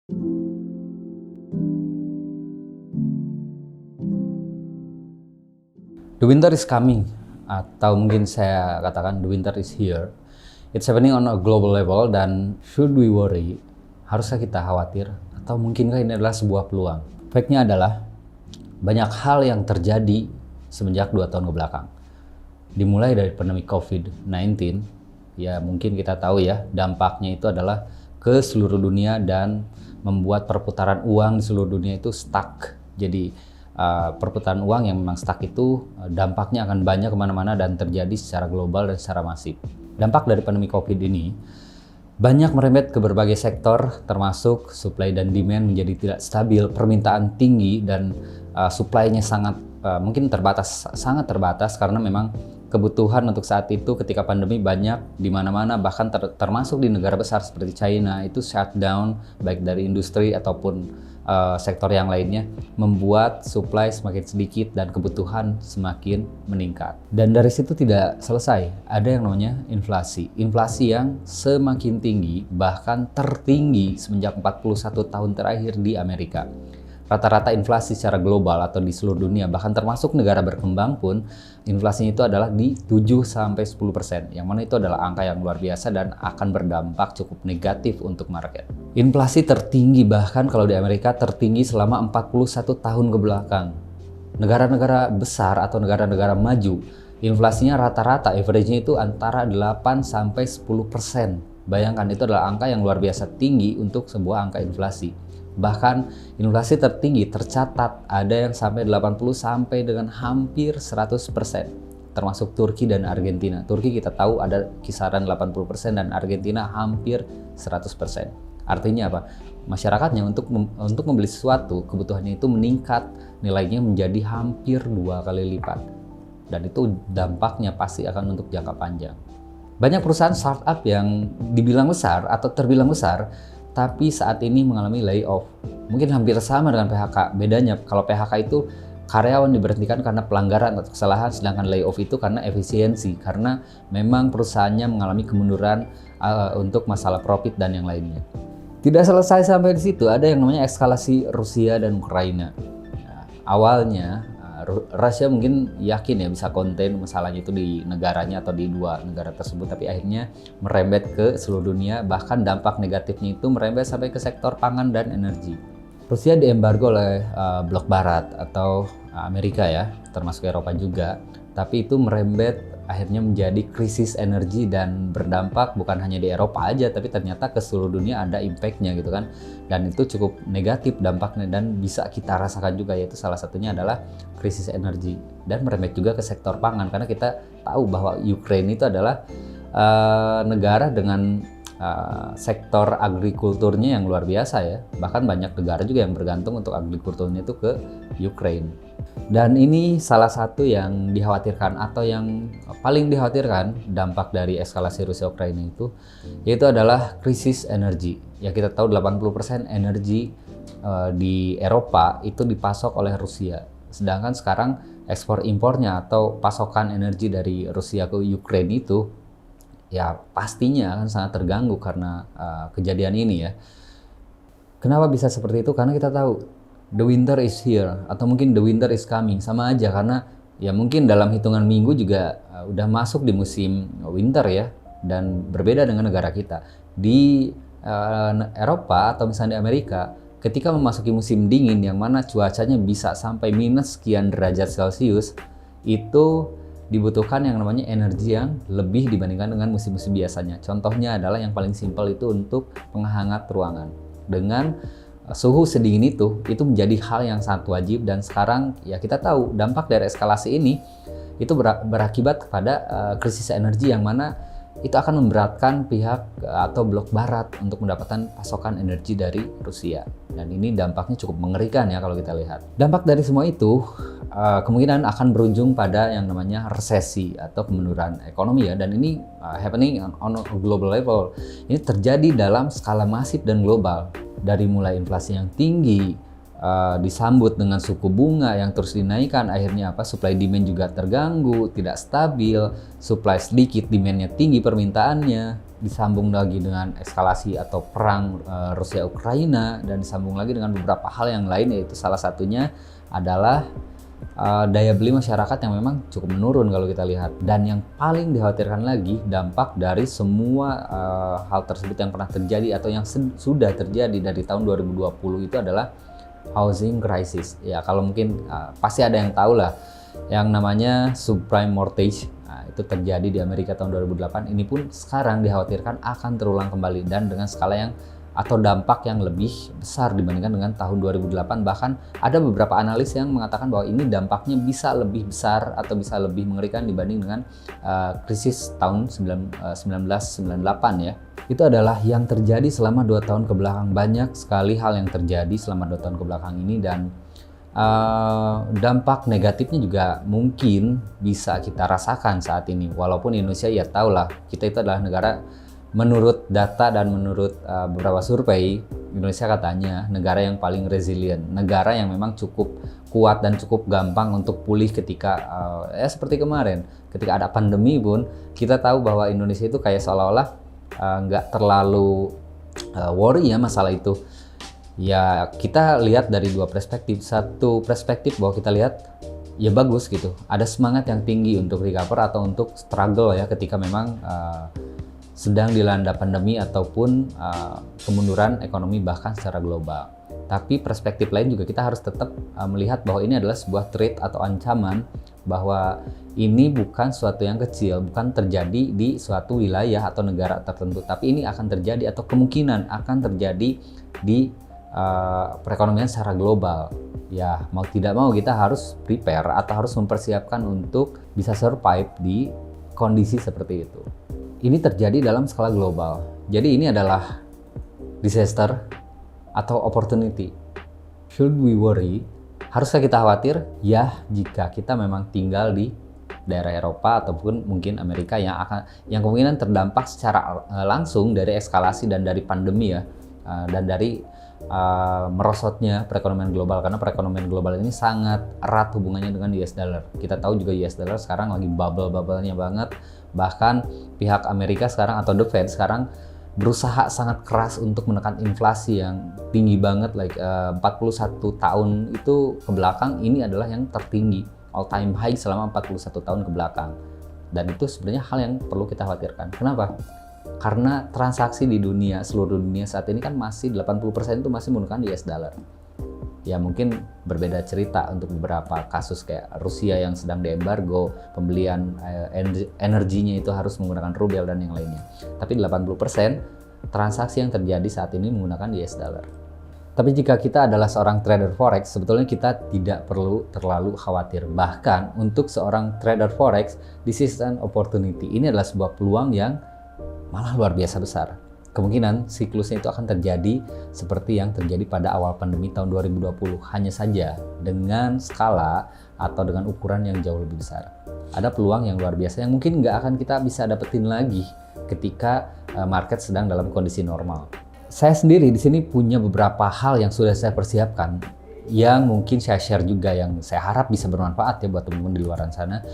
The winter is coming, atau mungkin saya katakan the winter is here. It's happening on a global level, dan should we worry? Haruskah kita khawatir? Atau mungkinkah ini adalah sebuah peluang? Fact-nya adalah banyak hal yang terjadi semenjak 2 tahun ke belakang. Dimulai dari pandemi COVID-19, ya mungkin kita tahu ya, dampaknya itu adalah ke seluruh dunia dan membuat perputaran uang di seluruh dunia itu stuck. Jadi perputaran uang yang memang stuck itu dampaknya akan banyak kemana-mana dan terjadi secara global dan secara masif. Dampak dari pandemi COVID ini banyak merembet ke berbagai sektor, termasuk supply dan demand menjadi tidak stabil, permintaan tinggi dan supply-nya sangat mungkin sangat terbatas karena memang kebutuhan untuk saat itu ketika pandemi banyak di mana-mana, bahkan termasuk di negara besar seperti China itu shutdown baik dari industri ataupun sektor yang lainnya, membuat supply semakin sedikit dan kebutuhan semakin meningkat. Dan dari situ tidak selesai, ada yang namanya inflasi. Inflasi yang semakin tinggi, bahkan tertinggi semenjak 41 tahun terakhir di Amerika. Rata-rata inflasi secara global atau di seluruh dunia, bahkan termasuk negara berkembang pun, inflasinya itu adalah di 7-10%, yang mana itu adalah angka yang luar biasa dan akan berdampak cukup negatif untuk market. Inflasi tertinggi bahkan kalau di Amerika tertinggi selama 41 tahun ke belakang. Negara-negara besar atau negara-negara maju, inflasinya rata-rata average-nya itu antara 8-10%. Bayangkan, itu adalah angka yang luar biasa tinggi untuk sebuah angka inflasi. Bahkan inflasi tertinggi tercatat ada yang sampai 80 sampai dengan hampir 100%, termasuk Turki dan Argentina. Turki kita tahu ada kisaran 80% dan Argentina hampir 100%. Artinya apa? Masyarakatnya untuk membeli sesuatu, kebutuhannya itu meningkat, nilainya menjadi hampir 2 kali lipat. Dan itu dampaknya pasti akan untuk jangka panjang. Banyak perusahaan startup yang dibilang besar atau terbilang besar, tapi saat ini mengalami layoff. Mungkin hampir sama dengan PHK. Bedanya kalau PHK itu karyawan diberhentikan karena pelanggaran atau kesalahan, sedangkan layoff itu karena efisiensi, karena memang perusahaannya mengalami kemunduran untuk masalah profit dan yang lainnya. Tidak selesai sampai di situ, ada yang namanya eskalasi Rusia dan Ukraina. Nah, awalnya Rusia mungkin yakin ya bisa konten masalahnya itu di negaranya atau di 2 negara tersebut, tapi akhirnya merembet ke seluruh dunia, bahkan dampak negatifnya itu merembet sampai ke sektor pangan dan energi. Rusia diembargo oleh blok barat atau Amerika ya, termasuk Eropa juga, tapi itu merembet akhirnya menjadi krisis energi dan berdampak bukan hanya di Eropa aja, tapi ternyata ke seluruh dunia ada impact-nya gitu kan. Dan itu cukup negatif dampaknya dan bisa kita rasakan juga, yaitu salah satunya adalah krisis energi dan merembet juga ke sektor pangan, karena kita tahu bahwa Ukraina itu adalah negara dengan sektor agrikulturnya yang luar biasa ya. Bahkan banyak negara juga yang bergantung untuk agrikulturnya itu ke Ukraina. Dan ini salah satu yang dikhawatirkan atau yang paling dikhawatirkan dampak dari eskalasi Rusia-Ukraina itu, yaitu adalah krisis energi. Ya kita tahu 80% energi di Eropa itu dipasok oleh Rusia. Sedangkan sekarang ekspor impornya atau pasokan energi dari Rusia ke Ukraina itu ya pastinya akan sangat terganggu karena kejadian ini ya. Kenapa bisa seperti itu? Karena kita tahu the winter is here atau mungkin the winter is coming, sama aja, karena ya mungkin dalam hitungan minggu juga udah masuk di musim winter ya, dan berbeda dengan negara kita. Di Eropa atau misalnya di Amerika, ketika memasuki musim dingin yang mana cuacanya bisa sampai minus sekian derajat Celcius, itu dibutuhkan yang namanya energi yang lebih dibandingkan dengan musim-musim biasanya. Contohnya adalah yang paling simpel itu untuk penghangat ruangan. Dengan suhu sedingin itu menjadi hal yang sangat wajib, dan sekarang ya kita tahu dampak dari eskalasi ini itu berakibat kepada krisis energi yang mana itu akan memberatkan pihak atau blok barat untuk mendapatkan pasokan energi dari Rusia. Dan ini dampaknya cukup mengerikan ya kalau kita lihat. Dampak dari semua itu kemungkinan akan berujung pada yang namanya resesi atau kemunduran ekonomi ya. Dan ini happening on a global level. Ini terjadi dalam skala masif dan global. Dari mulai inflasi yang tinggi, disambut dengan suku bunga yang terus dinaikkan, akhirnya supply demand juga terganggu, tidak stabil, supply sedikit, demandnya tinggi permintaannya, disambung lagi dengan eskalasi atau perang Rusia Ukraina, dan disambung lagi dengan beberapa hal yang lain, yaitu salah satunya adalah daya beli masyarakat yang memang cukup menurun kalau kita lihat. Dan yang paling dikhawatirkan lagi, dampak dari semua hal tersebut yang pernah terjadi atau yang sudah terjadi dari tahun 2020 itu adalah housing crisis. Ya, kalau mungkin pasti ada yang tahu lah yang namanya subprime mortgage. Nah, itu terjadi di Amerika tahun 2008. Ini pun sekarang dikhawatirkan akan terulang kembali dan dengan skala yang atau dampak yang lebih besar dibandingkan dengan tahun 2008. Bahkan ada beberapa analis yang mengatakan bahwa ini dampaknya bisa lebih besar atau bisa lebih mengerikan dibanding dengan krisis tahun 1998 ya. Itu adalah yang terjadi selama 2 tahun kebelakang. Banyak sekali hal yang terjadi selama 2 tahun kebelakang ini, dan dampak negatifnya juga mungkin bisa kita rasakan saat ini. Walaupun Indonesia, ya tahulah, kita itu adalah negara, menurut data dan menurut beberapa survei, Indonesia katanya negara yang paling resilient, negara yang memang cukup kuat dan cukup gampang untuk pulih ketika seperti kemarin, ketika ada pandemi pun kita tahu bahwa Indonesia itu kayak seolah-olah nggak terlalu worry ya masalah itu. Ya, kita lihat dari dua perspektif. Satu perspektif bahwa kita lihat ya bagus gitu, ada semangat yang tinggi untuk recover atau untuk struggle ya ketika memang sedang dilanda pandemi ataupun kemunduran ekonomi bahkan secara global. Tapi perspektif lain juga kita harus tetap melihat bahwa ini adalah sebuah threat atau ancaman, bahwa ini bukan suatu yang kecil, bukan terjadi di suatu wilayah atau negara tertentu, tapi ini akan terjadi atau kemungkinan akan terjadi di perekonomian secara global. Ya, mau tidak mau kita harus prepare atau harus mempersiapkan untuk bisa survive di kondisi seperti itu. Ini terjadi dalam skala global. Jadi ini adalah disaster atau opportunity. Should we worry? Haruskah kita khawatir? Ya, jika kita memang tinggal di daerah Eropa ataupun mungkin Amerika yang kemungkinan terdampak secara langsung dari eskalasi dan dari pandemi ya, dan dari merosotnya perekonomian global, karena perekonomian global ini sangat erat hubungannya dengan US dollar. Kita tahu juga US dollar sekarang lagi bubble-nya banget. Bahkan pihak Amerika sekarang atau The Fed sekarang berusaha sangat keras untuk menekan inflasi yang tinggi banget, 41 tahun itu ke belakang ini adalah yang tertinggi, all time high selama 41 tahun ke belakang. Dan itu sebenarnya hal yang perlu kita khawatirkan. Kenapa? Karena transaksi di dunia, seluruh dunia saat ini kan masih 80% itu masih menggunakan US dollar. Ya mungkin berbeda cerita untuk beberapa kasus kayak Rusia yang sedang diembargo, pembelian energinya itu harus menggunakan rubel dan yang lainnya. Tapi 80% transaksi yang terjadi saat ini menggunakan US dollar. Tapi jika kita adalah seorang trader forex, sebetulnya kita tidak perlu terlalu khawatir. Bahkan untuk seorang trader forex, this is an opportunity. Ini adalah sebuah peluang yang malah luar biasa besar. Kemungkinan siklusnya itu akan terjadi seperti yang terjadi pada awal pandemi tahun 2020, hanya saja dengan skala atau dengan ukuran yang jauh lebih besar. Ada peluang yang luar biasa yang mungkin nggak akan kita bisa dapetin lagi ketika market sedang dalam kondisi normal. Saya sendiri di sini punya beberapa hal yang sudah saya persiapkan, yang mungkin saya share juga, yang saya harap bisa bermanfaat ya buat teman-teman di luar sana.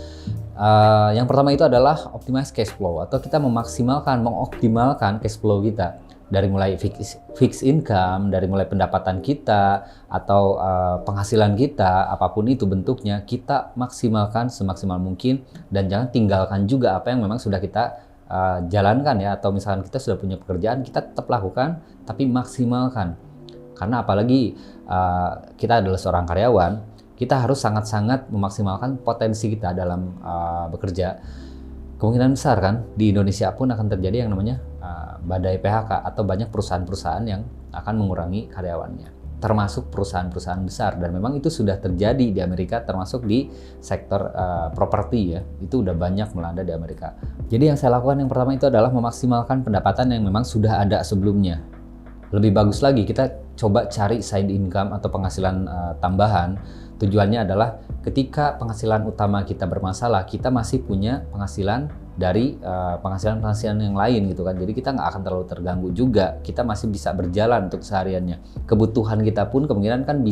Yang pertama itu adalah optimize cash flow, atau kita mengoptimalkan cash flow kita dari mulai fixed income, dari mulai pendapatan kita atau penghasilan kita, apapun itu bentuknya, kita maksimalkan semaksimal mungkin, dan jangan tinggalkan juga apa yang memang sudah kita jalankan ya, atau misalkan kita sudah punya pekerjaan, kita tetap lakukan tapi maksimalkan. Karena apalagi kita adalah seorang karyawan, kita harus sangat-sangat memaksimalkan potensi kita dalam bekerja. Kemungkinan besar kan di Indonesia pun akan terjadi yang namanya badai PHK, atau banyak perusahaan-perusahaan yang akan mengurangi karyawannya, termasuk perusahaan-perusahaan besar. Dan memang itu sudah terjadi di Amerika, termasuk di sektor properti ya, itu udah banyak melanda di Amerika. Jadi yang saya lakukan yang pertama itu adalah memaksimalkan pendapatan yang memang sudah ada sebelumnya. Lebih bagus lagi kita coba cari side income atau penghasilan tambahan. Tujuannya adalah ketika penghasilan utama kita bermasalah, kita masih punya penghasilan dari penghasilan-penghasilan yang lain gitu kan. Jadi kita nggak akan terlalu terganggu juga. Kita masih bisa berjalan untuk sehariannya. Kebutuhan kita pun kemungkinan kan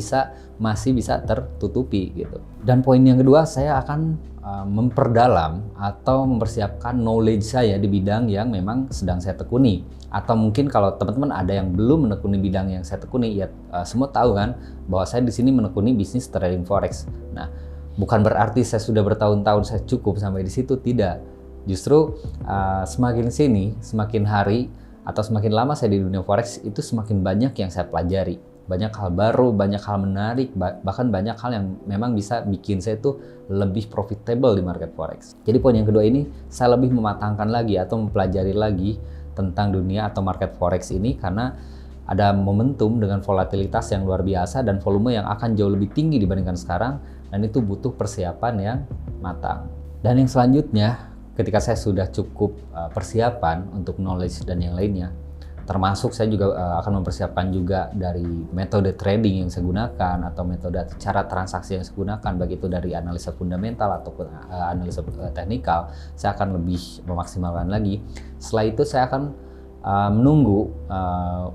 masih bisa tertutupi gitu. Dan poin yang kedua, saya akan memperdalam atau mempersiapkan knowledge saya di bidang yang memang sedang saya tekuni. Atau mungkin kalau teman-teman ada yang belum menekuni bidang yang saya tekuni, ya semua tahu kan bahwa saya di sini menekuni bisnis trading forex. Nah, bukan berarti saya sudah bertahun-tahun saya cukup sampai di situ, tidak. Justru semakin sini, semakin hari atau semakin lama saya di dunia forex, itu semakin banyak yang saya pelajari. Banyak hal baru, banyak hal menarik, bahkan banyak hal yang memang bisa bikin saya tuh lebih profitable di market forex. Jadi poin yang kedua ini, saya lebih mematangkan lagi atau mempelajari lagi tentang dunia atau market forex ini karena ada momentum dengan volatilitas yang luar biasa dan volume yang akan jauh lebih tinggi dibandingkan sekarang, dan itu butuh persiapan yang matang. Dan yang selanjutnya, ketika saya sudah cukup persiapan untuk knowledge dan yang lainnya, termasuk saya juga akan mempersiapkan juga dari metode trading yang saya gunakan atau metode cara transaksi yang saya gunakan, baik itu dari analisa fundamental ataupun analisa teknikal, saya akan lebih memaksimalkan lagi. Setelah itu saya akan menunggu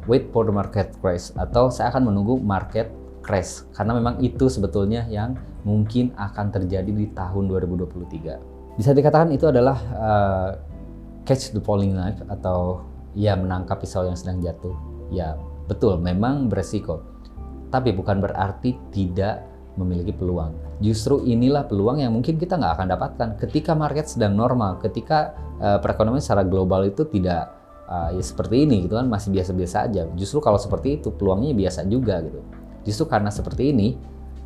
wait for the market crash, atau saya akan menunggu market crash, karena memang itu sebetulnya yang mungkin akan terjadi di tahun 2023. Bisa dikatakan itu adalah catch the falling knife, atau ya menangkap pisau yang sedang jatuh. Ya betul, memang beresiko, tapi bukan berarti tidak memiliki peluang. Justru inilah peluang yang mungkin kita nggak akan dapatkan ketika market sedang normal, ketika perekonomian secara global itu tidak ya seperti ini gitu kan, masih biasa-biasa aja. Justru kalau seperti itu peluangnya biasa juga gitu. Justru karena seperti ini,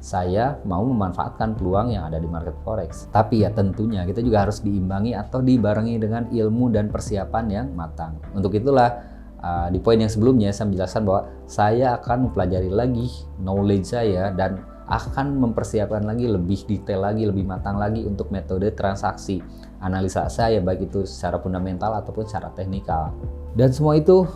saya mau memanfaatkan peluang yang ada di market forex. Tapi ya tentunya kita juga harus diimbangi atau dibarengi dengan ilmu dan persiapan yang matang. Untuk itulah di poin yang sebelumnya saya menjelaskan bahwa saya akan mempelajari lagi knowledge saya dan akan mempersiapkan lagi lebih detail lagi, lebih matang lagi untuk metode transaksi. Analisa saya baik itu secara fundamental ataupun secara teknikal. Dan semua itu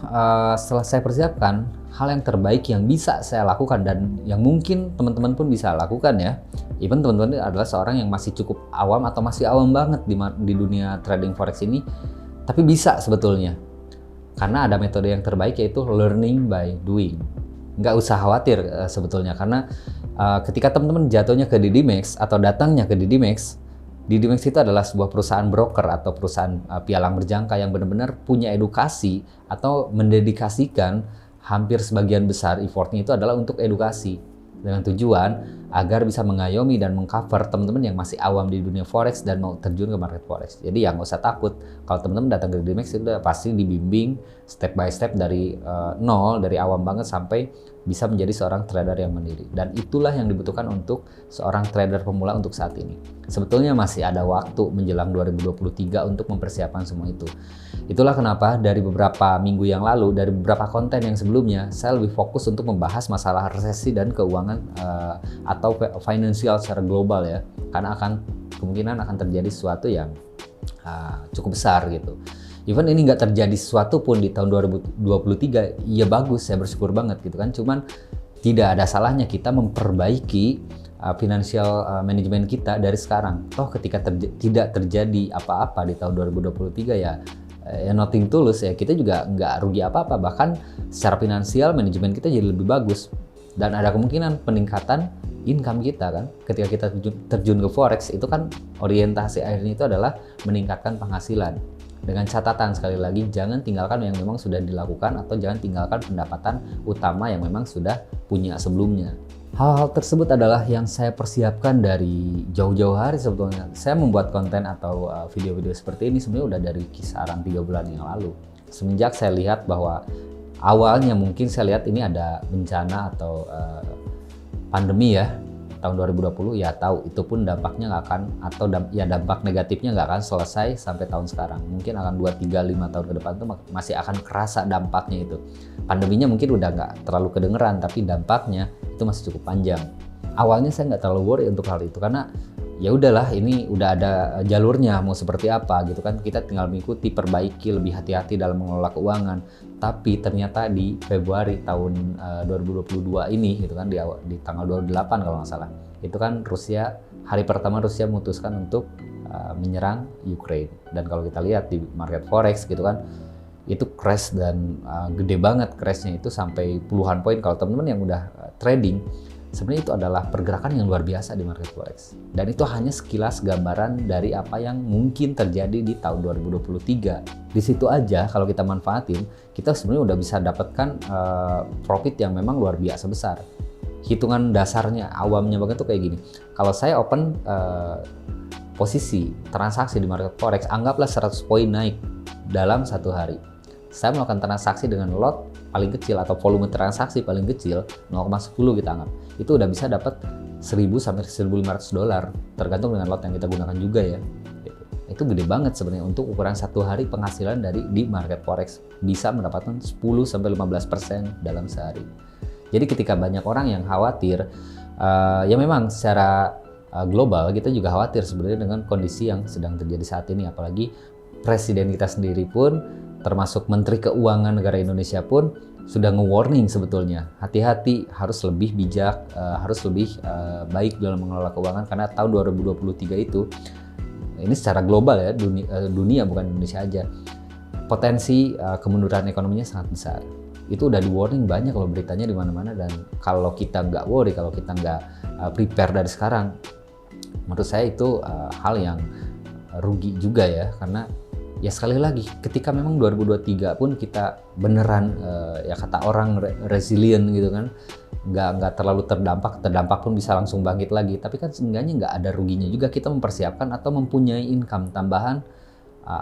setelah saya persiapkan, hal yang terbaik yang bisa saya lakukan dan yang mungkin teman-teman pun bisa lakukan ya. Even teman-teman adalah seorang yang masih cukup awam atau masih awam banget di dunia trading forex ini, tapi bisa sebetulnya. Karena ada metode yang terbaik, yaitu learning by doing. Nggak usah khawatir sebetulnya, karena ketika teman-teman jatuhnya ke DDMax atau datangnya ke DDMax, DDMax itu adalah sebuah perusahaan broker atau perusahaan pialang berjangka yang benar-benar punya edukasi atau mendedikasikan hampir sebagian besar effortnya itu adalah untuk edukasi, dengan tujuan agar bisa mengayomi dan mengcover teman-teman yang masih awam di dunia forex dan mau terjun ke market forex. Jadi ya nggak usah takut kalau teman-teman datang ke DDMax, itu udah pasti dibimbing step by step dari nol, dari awam banget sampai bisa menjadi seorang trader yang mandiri. Dan itulah yang dibutuhkan untuk seorang trader pemula untuk saat ini. Sebetulnya masih ada waktu menjelang 2023 untuk mempersiapkan semua itu. Itulah kenapa dari beberapa minggu yang lalu, dari beberapa konten yang sebelumnya, saya lebih fokus untuk membahas masalah resesi dan keuangan atau financial secara global ya. Karena kemungkinan akan terjadi sesuatu yang cukup besar gitu. Even ini nggak terjadi sesuatu pun di tahun 2023, ya bagus, saya bersyukur banget gitu kan. Cuman tidak ada salahnya kita memperbaiki financial management kita dari sekarang. Toh ketika tidak terjadi apa-apa di tahun 2023 ya nothing tulus ya, kita juga nggak rugi apa-apa. Bahkan secara finansial manajemen kita jadi lebih bagus. Dan ada kemungkinan peningkatan income kita kan. Ketika kita terjun ke forex, itu kan orientasi akhirnya itu adalah meningkatkan penghasilan. Dengan catatan sekali lagi, jangan tinggalkan yang memang sudah dilakukan atau jangan tinggalkan pendapatan utama yang memang sudah punya sebelumnya. Hal-hal tersebut adalah yang saya persiapkan dari jauh-jauh hari sebetulnya. Saya membuat konten atau video-video seperti ini sebenarnya udah dari kisaran 3 bulan yang lalu. Semenjak saya lihat bahwa awalnya mungkin saya lihat ini ada bencana atau pandemi ya, tahun 2020 ya tahu itu pun dampaknya nggak akan, atau dampak negatifnya nggak akan selesai sampai tahun sekarang. Mungkin akan 2, 3, 5 tahun ke depan itu masih akan kerasa dampaknya itu. Pandeminya mungkin udah nggak terlalu kedengeran, tapi dampaknya itu masih cukup panjang. Awalnya saya nggak terlalu worry untuk hal itu karena ya udahlah, ini udah ada jalurnya mau seperti apa gitu kan, kita tinggal mengikuti, perbaiki, lebih hati-hati dalam mengelola keuangan. Tapi ternyata di Februari tahun 2022 ini gitu kan, di tanggal 28 kalau nggak salah, itu kan hari pertama Rusia memutuskan untuk menyerang Ukraine. Dan kalau kita lihat di market forex gitu kan, itu crash dan gede banget crashnya, itu sampai puluhan poin. Kalau teman-teman yang udah trading, sebenarnya itu adalah pergerakan yang luar biasa di market forex. Dan itu hanya sekilas gambaran dari apa yang mungkin terjadi di tahun 2023. Di situ aja kalau kita manfaatin, kita sebenarnya udah bisa dapatkan profit yang memang luar biasa besar. Hitungan dasarnya, awamnya banget tuh kayak gini. Kalau saya open posisi transaksi di market forex, anggaplah 100 poin naik dalam satu hari. Saya melakukan transaksi dengan lot paling kecil atau volume transaksi paling kecil 0,10 kita anggap. Itu udah bisa dapat 1.000 sampai 1.500 dolar, tergantung dengan lot yang kita gunakan juga ya. Itu gede banget sebenarnya untuk ukuran satu hari penghasilan di market forex, bisa mendapatkan 10 sampai 15% dalam sehari. Jadi ketika banyak orang yang khawatir, ya memang secara global kita juga khawatir sebenarnya dengan kondisi yang sedang terjadi saat ini, apalagi presiden kita sendiri pun, termasuk Menteri Keuangan negara Indonesia pun sudah nge-warning sebetulnya, hati-hati, harus lebih bijak, harus lebih baik dalam mengelola keuangan, karena tahun 2023 itu, ini secara global ya, dunia bukan Indonesia aja, potensi kemunduran ekonominya sangat besar. Itu udah di-warning banyak loh beritanya di mana-mana, dan kalau kita nggak worry, kalau kita nggak prepare dari sekarang, menurut saya itu hal yang rugi juga ya, karena ya sekali lagi, ketika memang 2023 pun kita beneran ya kata orang resilient gitu kan, nggak terlalu terdampak pun bisa langsung bangkit lagi, tapi kan seenggaknya nggak ada ruginya juga kita mempersiapkan atau mempunyai income tambahan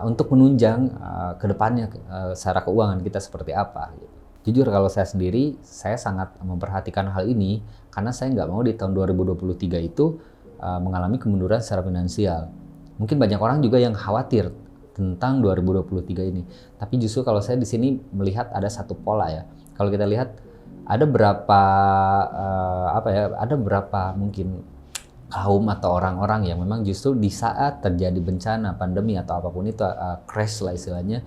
untuk menunjang ke depannya secara keuangan kita seperti apa gitu. Jujur kalau saya sendiri, saya sangat memperhatikan hal ini karena saya nggak mau di tahun 2023 itu mengalami kemunduran secara finansial. Mungkin banyak orang juga yang khawatir tentang 2023 ini. Tapi justru kalau saya di sini melihat ada satu pola ya. Kalau kita lihat ada berapa mungkin kaum atau orang-orang yang memang justru di saat terjadi bencana, pandemi atau apapun itu, crash lah istilahnya,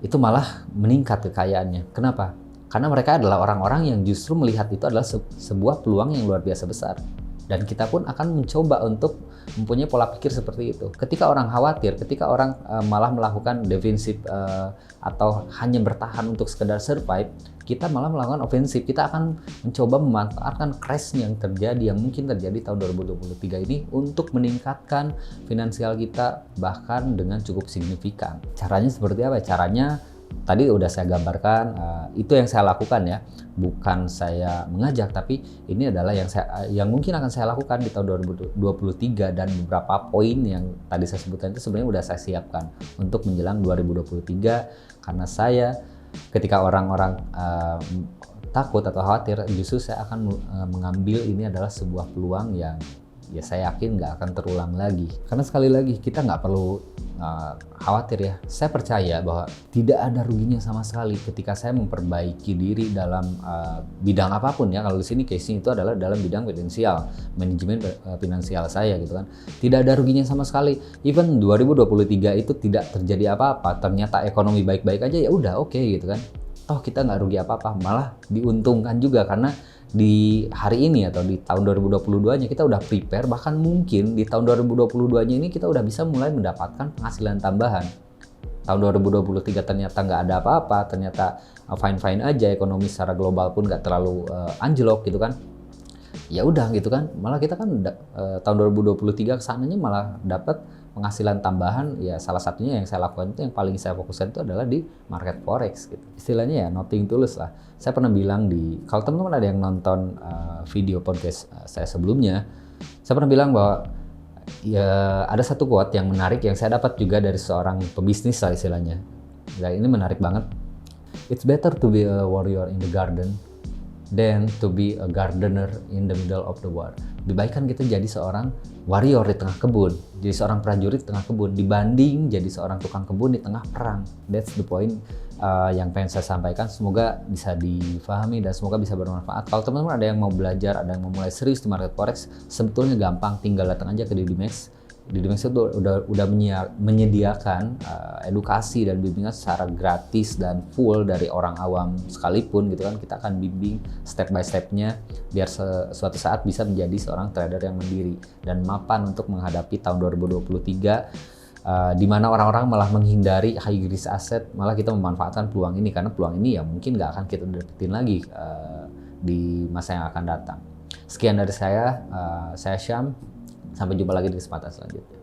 itu malah meningkat kekayaannya. Kenapa? Karena mereka adalah orang-orang yang justru melihat itu adalah sebuah peluang yang luar biasa besar. Dan kita pun akan mencoba untuk mempunyai pola pikir seperti itu. Ketika orang khawatir, ketika orang malah melakukan defensif atau hanya bertahan untuk sekedar survive, kita malah melakukan ofensif. Kita akan mencoba memanfaatkan crash yang terjadi, yang mungkin terjadi tahun 2023 ini untuk meningkatkan finansial kita bahkan dengan cukup signifikan. Caranya seperti apa? Caranya tadi udah saya gambarkan, itu yang saya lakukan ya, bukan saya mengajak, tapi ini adalah yang mungkin akan saya lakukan di tahun 2023, dan beberapa poin yang tadi saya sebutkan itu sebenarnya udah saya siapkan untuk menjelang 2023, karena saya ketika orang-orang takut atau khawatir, justru saya akan mengambil ini adalah sebuah peluang yang ya saya yakin nggak akan terulang lagi. Karena sekali lagi kita nggak perlu khawatir ya. Saya percaya bahwa tidak ada ruginya sama sekali ketika saya memperbaiki diri dalam bidang apapun ya. Kalau di sini case-nya itu adalah dalam bidang finansial, manajemen finansial saya gitu kan. Tidak ada ruginya sama sekali. Even 2023 itu tidak terjadi apa-apa, ternyata ekonomi baik-baik aja, ya udah oke gitu kan. Toh kita nggak rugi apa-apa, malah diuntungkan juga karena di hari ini atau di tahun 2022-nya kita udah prepare, bahkan mungkin di tahun 2022-nya ini kita udah bisa mulai mendapatkan penghasilan tambahan. Tahun 2023 ternyata nggak ada apa-apa, ternyata fine-fine aja, ekonomi secara global pun nggak terlalu anjlok gitu kan. Ya udah gitu kan, malah kita kan tahun 2023 kesananya malah dapat penghasilan tambahan. Ya salah satunya yang saya lakukan itu, yang paling saya fokuskan itu adalah di market forex gitu. Istilahnya ya nothing tulus lah. Saya pernah bilang kalau teman-teman ada yang nonton video podcast saya sebelumnya, saya pernah bilang bahwa ya ada satu quote yang menarik yang saya dapat juga dari seorang pebisnis lah istilahnya. Ya, ini menarik banget. It's better to be a warrior in the garden than to be a gardener in the middle of the war. Lebih baik kan kita jadi seorang warrior di tengah kebun, jadi seorang prajurit di tengah kebun, dibanding jadi seorang tukang kebun di tengah perang. That's the point yang pengen saya sampaikan. Semoga bisa difahami dan semoga bisa bermanfaat. Kalau teman-teman ada yang mau belajar, ada yang mau mulai serius di market forex, sebetulnya gampang, tinggal datang aja ke Didimax. Di Dimensa tuh udah menyediakan edukasi dan bimbingan secara gratis dan full dari orang awam sekalipun gitu kan. Kita akan bimbing step by stepnya biar suatu saat bisa menjadi seorang trader yang mandiri dan mapan untuk menghadapi tahun 2023 di mana orang-orang malah menghindari high risk asset, malah kita memanfaatkan peluang ini karena peluang ini ya mungkin nggak akan kita dapetin lagi di masa yang akan datang. Sekian dari saya Syam. Sampai jumpa lagi di kesempatan selanjutnya.